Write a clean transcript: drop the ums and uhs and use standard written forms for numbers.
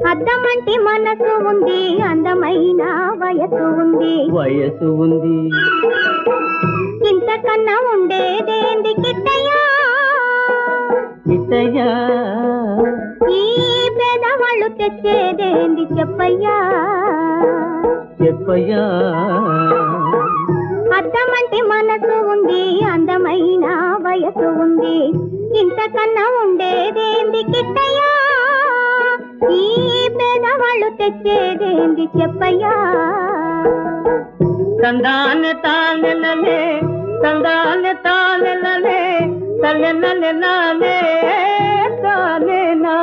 అద్దమంటి మనసు ఉంది, అందమైన వయసు ఉంది. వయసు ఉంది. ఇంతకన్నా ఉండేదేంది కిట్టయ్యా? కిట్టయ్యా ఈ పేదవాళ్ళు తెచ్చేదేంది చెప్పయ్యా? చెప్పయ్యా. అద్దమంటి మనసు ఉంది, అందమైన వయసు ఉంది. ఇంతకన్నా ఉండేదేంది కిట్టయ్యా? ఈ పేదవాళ్ళు తెచ్చేదేంది చెప్పయ్యా? తందానే తానెలలే, తందానే తానెలలే, తల్లెలలే నానే తానే నా.